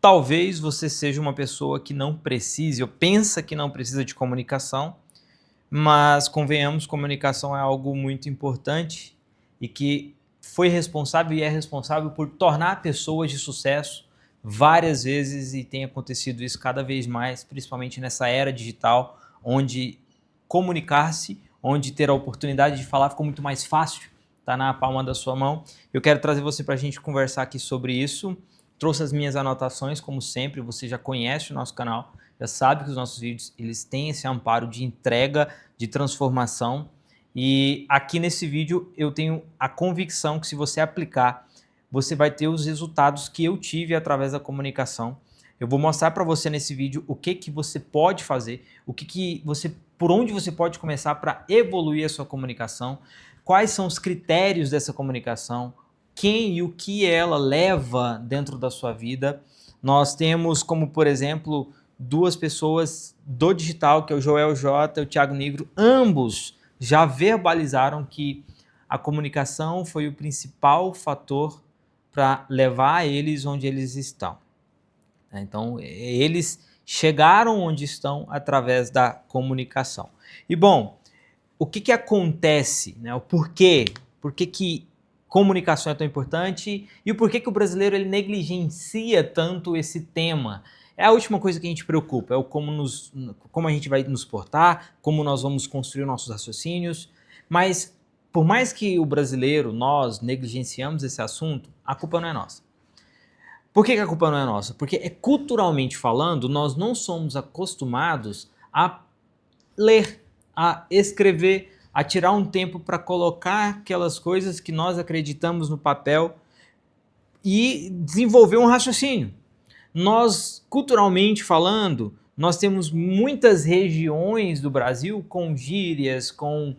Talvez você seja uma pessoa que não precise ou pensa que não precisa de comunicação, mas convenhamos, comunicação é algo muito importante e que foi responsável e é responsável por tornar pessoas de sucesso várias vezes, e tem acontecido isso cada vez mais, principalmente nessa era digital, onde comunicar-se, onde ter a oportunidade de falar ficou muito mais fácil, está na palma da sua mão. Eu quero trazer você para a gente conversar aqui sobre isso. Trouxe as minhas anotações, como sempre. Você já conhece o nosso canal, já sabe que os nossos vídeos eles têm esse amparo de entrega, de transformação. E aqui nesse vídeo eu tenho a convicção que se você aplicar, você vai ter os resultados que eu tive através da comunicação. Eu vou mostrar para você nesse vídeo o que você pode fazer, por onde você pode começar para evoluir a sua comunicação, quais são os critérios dessa comunicação, quem e o que ela leva dentro da sua vida. Nós temos como, por exemplo, duas pessoas do digital, que é o Joel J e o Thiago Negro, ambos já verbalizaram que a comunicação foi o principal fator para levar eles onde eles estão. Então, eles chegaram onde estão através da comunicação. E bom, o que acontece, né? O porquê? Por que comunicação é tão importante e o porquê que o brasileiro ele negligencia tanto esse tema? É a última coisa que a gente preocupa, é o como a gente vai nos portar, como nós vamos construir nossos raciocínios, mas por mais que o brasileiro, nós negligenciamos esse assunto, a culpa não é nossa. Por que a culpa não é nossa? Porque culturalmente falando, nós não somos acostumados a ler, a escrever, a tirar um tempo para colocar aquelas coisas que nós acreditamos no papel e desenvolver um raciocínio. Nós, culturalmente falando, nós temos muitas regiões do Brasil com gírias, com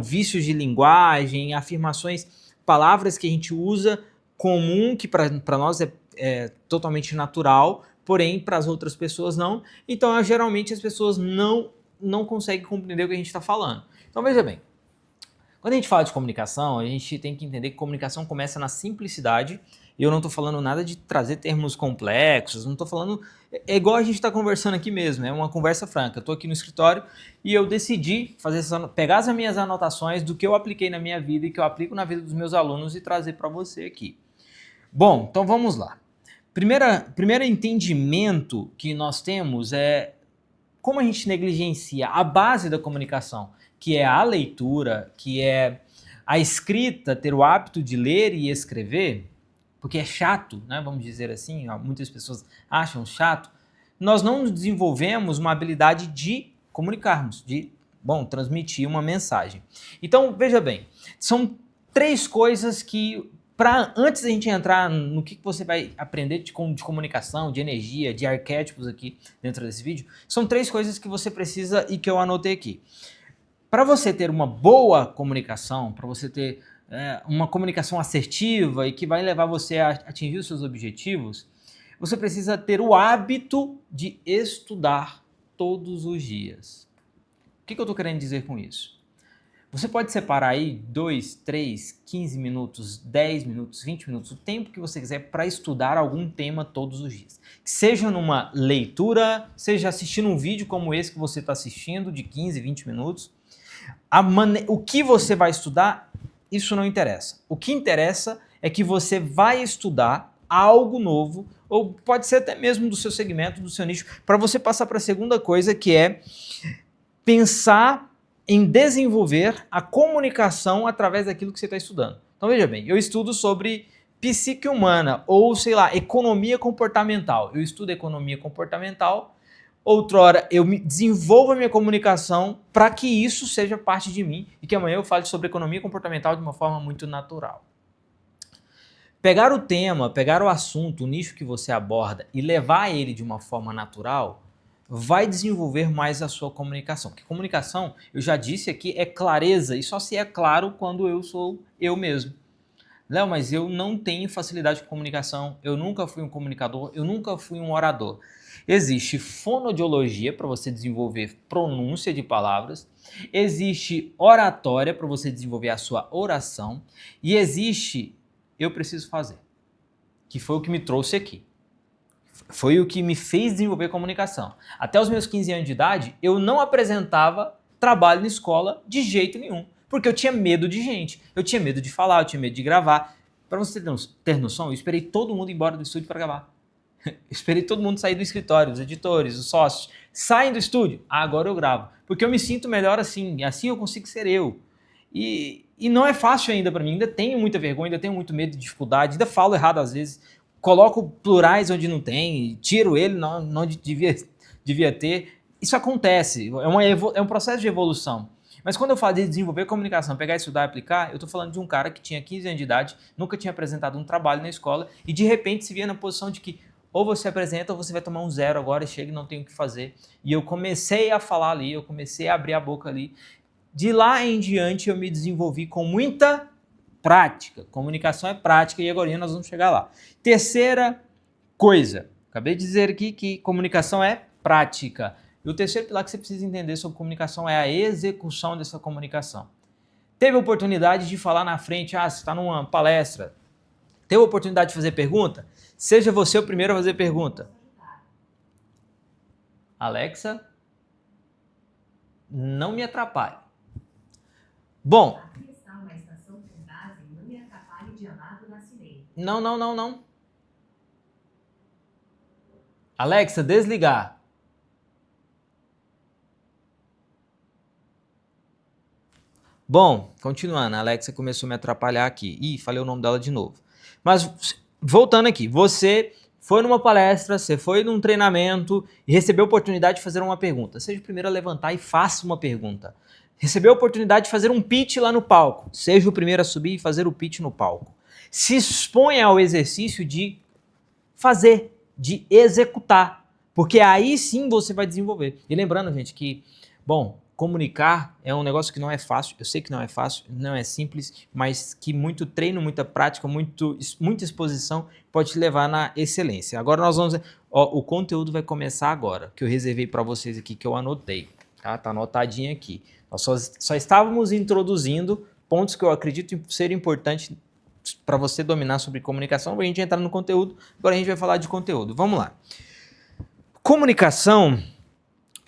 vícios de linguagem, afirmações, palavras que a gente usa comum, que para nós é totalmente natural, porém para as outras pessoas não. Então, geralmente as pessoas não conseguem compreender o que a gente está falando. Então, veja bem, quando a gente fala de comunicação, a gente tem que entender que comunicação começa na simplicidade. E eu não estou falando nada de trazer termos complexos, não estou falando... É igual a gente está conversando aqui mesmo, é uma conversa franca. Eu estou aqui no escritório e eu decidi pegar as minhas anotações do que eu apliquei na minha vida e que eu aplico na vida dos meus alunos e trazer para você aqui. Bom, então vamos lá. Primeiro entendimento que nós temos é como a gente negligencia a base da comunicação, que é a leitura, que é a escrita, ter o hábito de ler e escrever, porque é chato, né? Vamos dizer assim, muitas pessoas acham chato. Nós não desenvolvemos uma habilidade de comunicarmos, de, transmitir uma mensagem. Então, veja bem, são três coisas que, antes da gente entrar no que você vai aprender de comunicação, de energia, de arquétipos aqui dentro desse vídeo, são três coisas que você precisa e que eu anotei aqui. Para você ter uma boa comunicação, para você ter uma comunicação assertiva e que vai levar você a atingir os seus objetivos, você precisa ter o hábito de estudar todos os dias. O que eu estou querendo dizer com isso? Você pode separar aí 2, 3, 15 minutos, 10 minutos, 20 minutos, o tempo que você quiser para estudar algum tema todos os dias. Seja numa leitura, seja assistindo um vídeo como esse que você está assistindo, de 15, 20 minutos. O que você vai estudar, isso não interessa. O que interessa é que você vai estudar algo novo, ou pode ser até mesmo do seu segmento, do seu nicho, para você passar para a segunda coisa, que é pensar em desenvolver a comunicação através daquilo que você está estudando. Então veja bem, eu estudo sobre psique humana, ou sei lá, economia comportamental. Eu estudo economia comportamental, outrora eu desenvolvo a minha comunicação para que isso seja parte de mim e que amanhã eu fale sobre economia comportamental de uma forma muito natural. Pegar o tema, pegar o assunto, o nicho que você aborda e levar ele de uma forma natural vai desenvolver mais a sua comunicação. Porque comunicação, eu já disse aqui, é clareza e só se é claro quando eu sou eu mesmo. Léo, mas eu não tenho facilidade com comunicação, eu nunca fui um comunicador, eu nunca fui um orador. Existe fonoaudiologia para você desenvolver pronúncia de palavras, existe oratória para você desenvolver a sua oração e existe eu preciso fazer, que foi o que me trouxe aqui. Foi o que me fez desenvolver comunicação. Até os meus 15 anos de idade, eu não apresentava trabalho na escola de jeito nenhum, porque eu tinha medo de gente, eu tinha medo de falar, eu tinha medo de gravar. Para você ter noção, eu esperei todo mundo ir embora do estúdio para gravar. Eu esperei todo mundo sair do escritório, os editores, os sócios, saem do estúdio. Ah, agora eu gravo, porque eu me sinto melhor assim, assim eu consigo ser eu. E não é fácil ainda para mim, ainda tenho muita vergonha, ainda tenho muito medo de dificuldade, ainda falo errado às vezes, coloco plurais onde não tem, tiro ele onde devia ter. Isso acontece, é um processo de evolução. Mas quando eu falo de desenvolver comunicação, pegar, estudar e aplicar, eu estou falando de um cara que tinha 15 anos de idade, nunca tinha apresentado um trabalho na escola e de repente se via na posição de que ou você apresenta ou você vai tomar um 0 agora e chega e não tem o que fazer. E eu comecei a falar ali, eu comecei a abrir a boca ali. De lá em diante eu me desenvolvi com muita prática. Comunicação é prática e agora nós vamos chegar lá. Terceira coisa, acabei de dizer aqui que comunicação é prática. E o terceiro pilar que você precisa entender sobre comunicação é a execução dessa comunicação. Teve a oportunidade de falar na frente, você está numa palestra, teve a oportunidade de fazer pergunta? Seja você o primeiro a fazer pergunta. Alexa, não me atrapalhe. Bom. Não. Alexa, desligar. Bom, continuando, a Alexa começou a me atrapalhar aqui. Ih, falei o nome dela de novo. Mas, voltando aqui, você foi numa palestra, você foi num treinamento e recebeu a oportunidade de fazer uma pergunta. Seja o primeiro a levantar e faça uma pergunta. Recebeu a oportunidade de fazer um pitch lá no palco. Seja o primeiro a subir e fazer o pitch no palco. Se exponha ao exercício de fazer, de executar, porque aí sim você vai desenvolver. E lembrando, gente, que, bom, comunicar é um negócio que não é fácil, eu sei que não é fácil, não é simples, mas que muito treino, muita prática, muita exposição pode te levar na excelência. Agora nós vamos... o conteúdo vai começar agora, que eu reservei para vocês aqui, que eu anotei. Tá anotadinho aqui. Nós só estávamos introduzindo pontos que eu acredito ser importantes para você dominar sobre comunicação, para a gente entrar no conteúdo. Agora a gente vai falar de conteúdo. Vamos lá. Comunicação...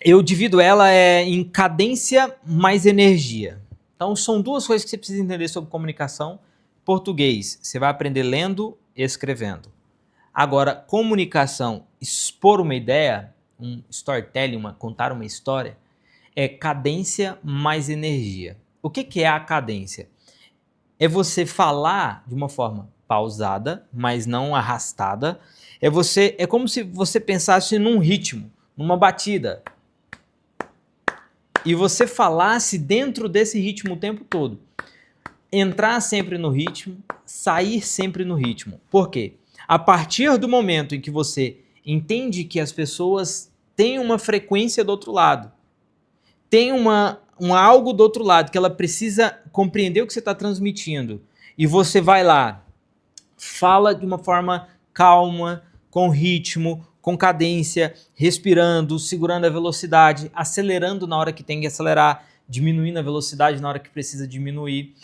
eu divido ela em cadência mais energia. Então, são duas coisas que você precisa entender sobre comunicação. Português, você vai aprender lendo e escrevendo. Agora, comunicação, expor uma ideia, um storytelling, contar uma história, é cadência mais energia. O que é a cadência? É você falar de uma forma pausada, mas não arrastada. É como se você pensasse num ritmo, numa batida. E você falasse dentro desse ritmo o tempo todo. Entrar sempre no ritmo, sair sempre no ritmo. Por quê? A partir do momento em que você entende que as pessoas têm uma frequência do outro lado, tem algo do outro lado, que ela precisa compreender o que você está transmitindo, e você vai lá, fala de uma forma calma, com ritmo, com cadência, respirando, segurando a velocidade, acelerando na hora que tem que acelerar, diminuindo a velocidade na hora que precisa diminuir.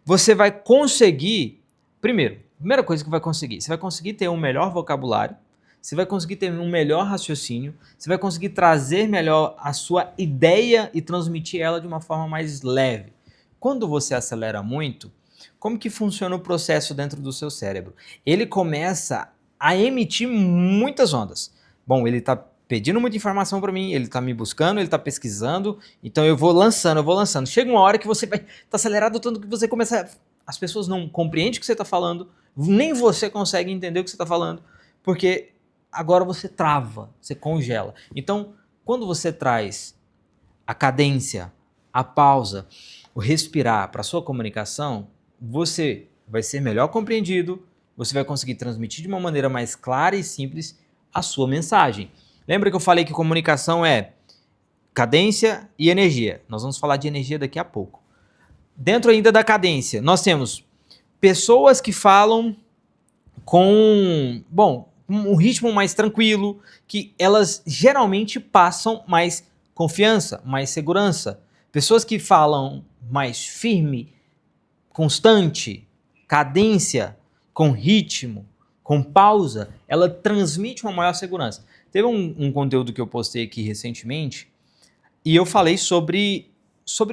Você vai conseguir, primeira coisa que vai conseguir, você vai conseguir ter um melhor vocabulário, você vai conseguir ter um melhor raciocínio, você vai conseguir trazer melhor a sua ideia e transmitir ela de uma forma mais leve. Quando você acelera muito, como que funciona o processo dentro do seu cérebro? Ele começa a emitir muitas ondas. Bom, ele está pedindo muita informação para mim, ele está me buscando, ele está pesquisando, então eu vou lançando. Chega uma hora que você vai estar acelerado tanto que você começa... As pessoas não compreendem o que você está falando, nem você consegue entender o que você está falando, porque agora você trava, você congela. Então, quando você traz a cadência, a pausa, o respirar para a sua comunicação, você vai ser melhor compreendido, você vai conseguir transmitir de uma maneira mais clara e simples a sua mensagem. Lembra que eu falei que comunicação é cadência e energia? Nós vamos falar de energia daqui a pouco. Dentro ainda da cadência, nós temos pessoas que falam com, um ritmo mais tranquilo, que elas geralmente passam mais confiança, mais segurança. Pessoas que falam mais firme, constante, cadência, com ritmo, com pausa, ela transmite uma maior segurança. Teve um conteúdo que eu postei aqui recentemente e eu falei sobre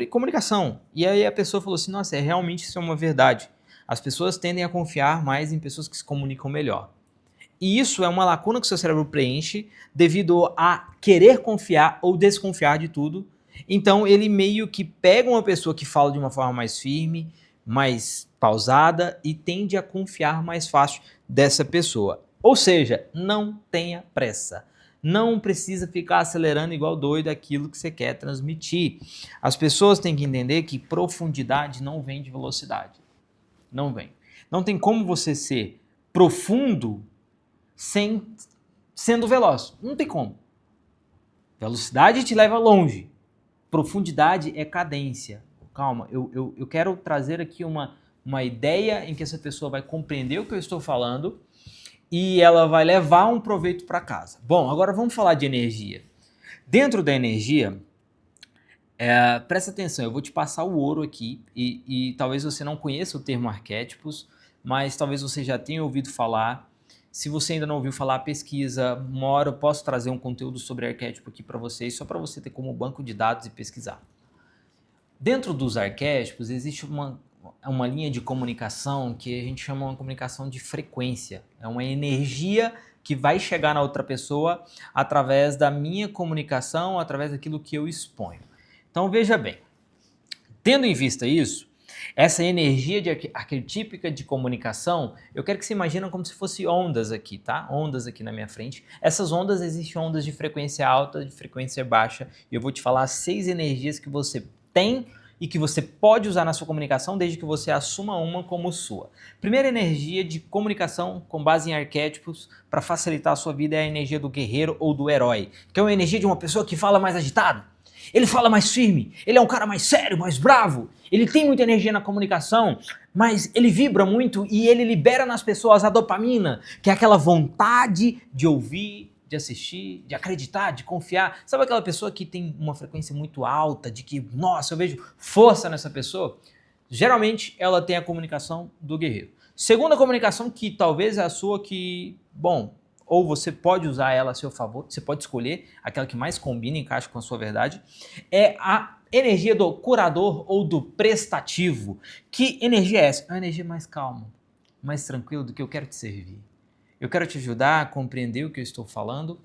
comunicação. E aí a pessoa falou assim, nossa, realmente isso é uma verdade. As pessoas tendem a confiar mais em pessoas que se comunicam melhor. E isso é uma lacuna que o seu cérebro preenche devido a querer confiar ou desconfiar de tudo. Então ele meio que pega uma pessoa que fala de uma forma mais firme, mais pausada e tende a confiar mais fácil dessa pessoa. Ou seja, não tenha pressa. Não precisa ficar acelerando igual doido aquilo que você quer transmitir. As pessoas têm que entender que profundidade não vem de velocidade. Não vem. Não tem como você ser profundo sendo veloz. Não tem como. Velocidade te leva longe. Profundidade é cadência. Calma, eu quero trazer aqui uma ideia em que essa pessoa vai compreender o que eu estou falando e ela vai levar um proveito para casa. Bom, agora vamos falar de energia. Dentro da energia, presta atenção, eu vou te passar o ouro aqui e talvez você não conheça o termo arquétipos, mas talvez você já tenha ouvido falar. Se você ainda não ouviu falar, pesquisa. Uma hora eu posso trazer um conteúdo sobre arquétipo aqui para vocês, só para você ter como banco de dados e pesquisar. Dentro dos arquétipos existe uma linha de comunicação que a gente chama uma comunicação de frequência. É uma energia que vai chegar na outra pessoa através da minha comunicação, através daquilo que eu exponho. Então veja bem, tendo em vista isso, essa energia arquetípica de comunicação, eu quero que você imagine como se fosse ondas aqui, tá? Ondas aqui na minha frente. Essas ondas, existem ondas de frequência alta, de frequência baixa, e eu vou te falar 6 energias que você tem e que você pode usar na sua comunicação desde que você assuma uma como sua. Primeira energia de comunicação com base em arquétipos para facilitar a sua vida é a energia do guerreiro ou do herói, que é uma energia de uma pessoa que fala mais agitado. Ele fala mais firme, ele é um cara mais sério, mais bravo, ele tem muita energia na comunicação, mas ele vibra muito e ele libera nas pessoas a dopamina, que é aquela vontade de ouvir, de assistir, de acreditar, de confiar. Sabe aquela pessoa que tem uma frequência muito alta, de que, nossa, eu vejo força nessa pessoa? Geralmente ela tem a comunicação do guerreiro. Segunda comunicação, que talvez é a sua, que, bom, ou você pode usar ela a seu favor, você pode escolher aquela que mais combina e encaixa com a sua verdade, é a energia do curador ou do prestativo. Que energia é essa? É uma energia mais calma, mais tranquila, do que eu quero te servir. Eu quero te ajudar a compreender o que eu estou falando.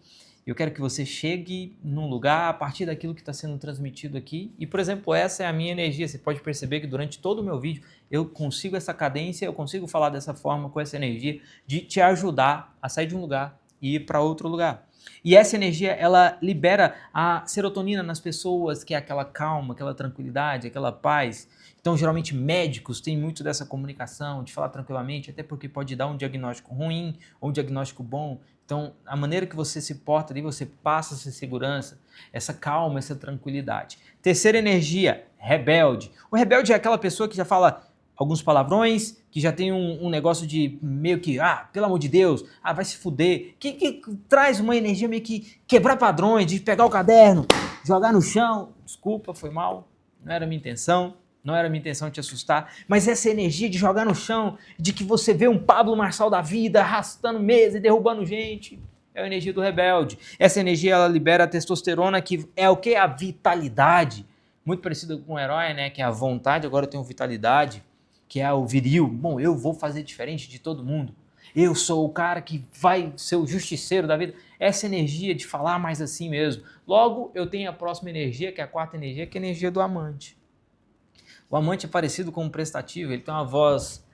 Eu quero que você chegue num lugar a partir daquilo que está sendo transmitido aqui. E, por exemplo, essa é a minha energia. Você pode perceber que durante todo o meu vídeo eu consigo essa cadência, eu consigo falar dessa forma, com essa energia, de te ajudar a sair de um lugar e ir para outro lugar. E essa energia, ela libera a serotonina nas pessoas, que é aquela calma, aquela tranquilidade, aquela paz. Então, geralmente, médicos têm muito dessa comunicação, de falar tranquilamente, até porque pode dar um diagnóstico ruim ou um diagnóstico bom. Então, a maneira que você se porta ali, você passa essa segurança, essa calma, essa tranquilidade. Terceira energia, rebelde. O rebelde é aquela pessoa que já fala alguns palavrões, que já tem um negócio de meio que, pelo amor de Deus, vai se fuder, que traz uma energia meio que quebrar padrões, de pegar o caderno, jogar no chão. Desculpa, foi mal, não era minha intenção. Não era minha intenção te assustar, mas essa energia de jogar no chão, de que você vê um Pablo Marçal da vida arrastando mesa e derrubando gente, é a energia do rebelde. Essa energia, ela libera a testosterona, que é o que? A vitalidade. Muito parecido com o herói, né? Que é a vontade, agora eu tenho vitalidade, que é o viril. Bom, eu vou fazer diferente de todo mundo. Eu sou o cara que vai ser o justiceiro da vida. Essa energia de falar mais assim mesmo. Logo, eu tenho a próxima energia, que é a quarta energia, que é a energia do amante. O amante é parecido com um prestativo, ele tem uma voz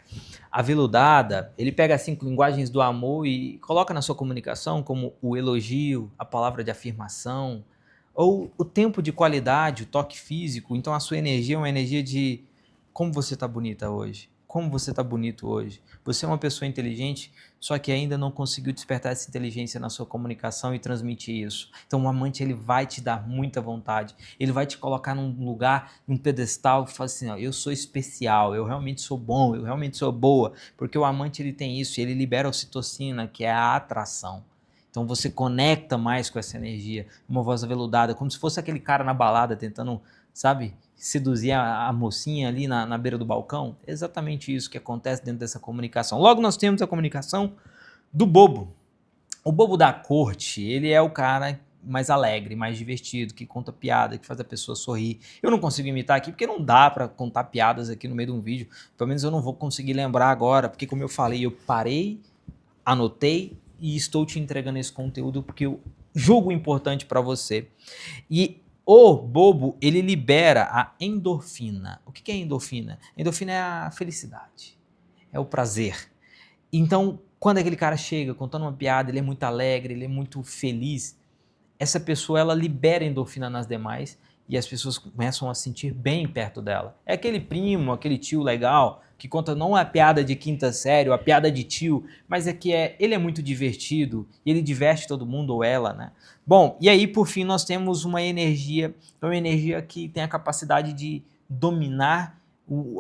aveludada, ele pega as 5 linguagens do amor e coloca na sua comunicação como o elogio, a palavra de afirmação, ou o tempo de qualidade, o toque físico. Então a sua energia é uma energia de como você está bonita hoje, como você está bonito hoje. Você é uma pessoa inteligente, só que ainda não conseguiu despertar essa inteligência na sua comunicação e transmitir isso. Então o amante, ele vai te dar muita vontade, ele vai te colocar num lugar, num pedestal, que fala assim, eu sou especial, eu realmente sou bom, eu realmente sou boa, porque o amante, ele tem isso, ele libera a ocitocina, que é a atração. Então você conecta mais com essa energia, uma voz aveludada, como se fosse aquele cara na balada tentando, sabe, seduzir a mocinha ali na beira do balcão. É exatamente isso que acontece dentro dessa comunicação. Logo nós temos a comunicação Do bobo. O bobo da corte, ele é o cara mais alegre, mais divertido, que conta piada, que faz a pessoa sorrir. Eu não consigo imitar aqui porque não dá para contar piadas aqui no meio de um vídeo. Pelo menos eu não vou conseguir lembrar agora, porque como eu falei, eu parei, anotei e estou te entregando esse conteúdo porque eu julgo importante para você. E o bobo, ele libera a endorfina. O que é endorfina? Endorfina é a felicidade, é o prazer. Então, quando aquele cara chega contando uma piada, ele é muito alegre, ele é muito feliz, essa pessoa ela libera endorfina nas demais e as pessoas começam a sentir bem perto dela. É aquele primo, aquele tio legal que conta não a piada de quinta série, a piada de tio, mas ele é muito divertido e ele diverte todo mundo ou ela, né? Bom, e aí por fim nós temos uma energia que tem a capacidade de dominar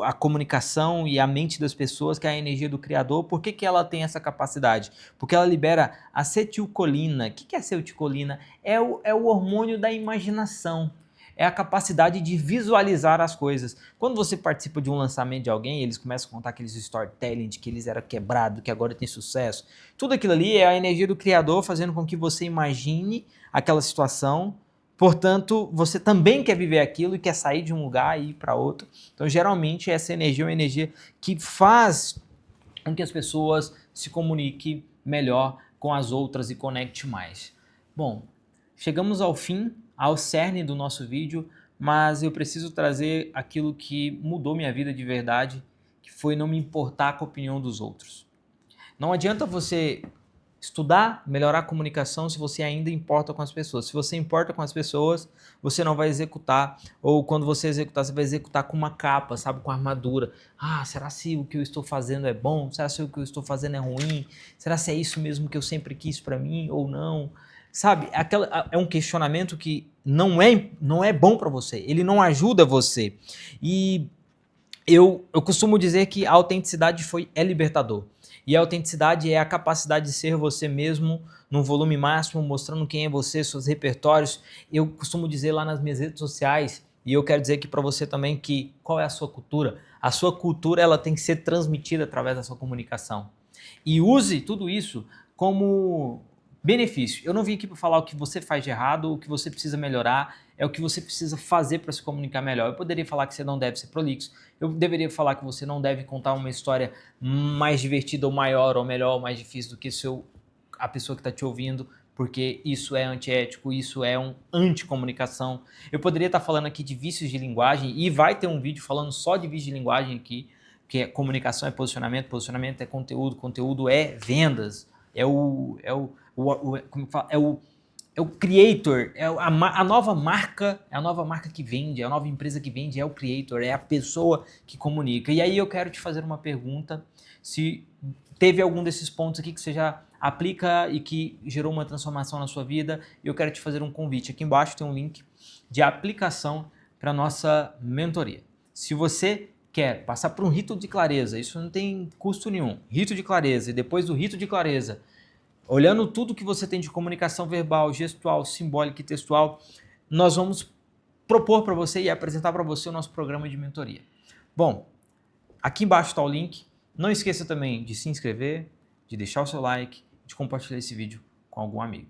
a comunicação e a mente das pessoas, que é a energia do criador. Por que ela tem essa capacidade? Porque ela libera acetilcolina. O que é acetilcolina? É o hormônio da imaginação. É a capacidade de visualizar as coisas. Quando você participa de um lançamento de alguém, eles começam a contar aqueles storytelling de que eles eram quebrados, que agora tem sucesso. Tudo aquilo ali é a energia do criador fazendo com que você imagine aquela situação. Portanto, você também quer viver aquilo e quer sair de um lugar e ir para outro. Então, geralmente, essa energia é uma energia que faz com que as pessoas se comuniquem melhor com as outras e conecte mais. Bom, chegamos ao fim, ao cerne do nosso vídeo, mas eu preciso trazer aquilo que mudou minha vida de verdade, que foi não me importar com a opinião dos outros. Não adianta você estudar, melhorar a comunicação se você ainda importa com as pessoas. Se você importa com as pessoas, você não vai executar, ou quando você executar, você vai executar com uma capa, sabe, com armadura. Ah, será se o que eu estou fazendo é bom? Será se o que eu estou fazendo é ruim? Será se é isso mesmo que eu sempre quis para mim ou não? Sabe, é um questionamento que não é bom para você, ele não ajuda você. E eu costumo dizer que a autenticidade é libertador. E a autenticidade é a capacidade de ser você mesmo num volume máximo, mostrando quem é você, seus repertórios. Eu costumo dizer lá nas minhas redes sociais, e eu quero dizer aqui para você também, que qual é a sua cultura? A sua cultura ela tem que ser transmitida através da sua comunicação. E use tudo isso como benefício. Eu não vim aqui para falar o que você faz de errado, o que você precisa melhorar, é o que você precisa fazer para se comunicar melhor. Eu poderia falar que você não deve ser prolixo, eu deveria falar que você não deve contar uma história mais divertida ou maior ou melhor ou mais difícil do que a pessoa que está te ouvindo, porque isso é antiético, isso é um anticomunicação. Eu poderia estar falando aqui de vícios de linguagem, e vai ter um vídeo falando só de vícios de linguagem aqui, que comunicação é posicionamento, posicionamento é conteúdo, conteúdo é vendas, é o creator, a nova marca, é a nova marca que vende, é a nova empresa que vende, é o creator, é a pessoa que comunica. E aí eu quero te fazer uma pergunta, se teve algum desses pontos aqui que você já aplica e que gerou uma transformação na sua vida, eu quero te fazer um convite. Aqui embaixo tem um link de aplicação para nossa mentoria. Se você quer passar por um rito de clareza, isso não tem custo nenhum, rito de clareza, e depois do rito de clareza, olhando tudo que você tem de comunicação verbal, gestual, simbólica e textual, nós vamos propor para você e apresentar para você o nosso programa de mentoria. Bom, aqui embaixo está o link. Não esqueça também de se inscrever, de deixar o seu like, de compartilhar esse vídeo com algum amigo.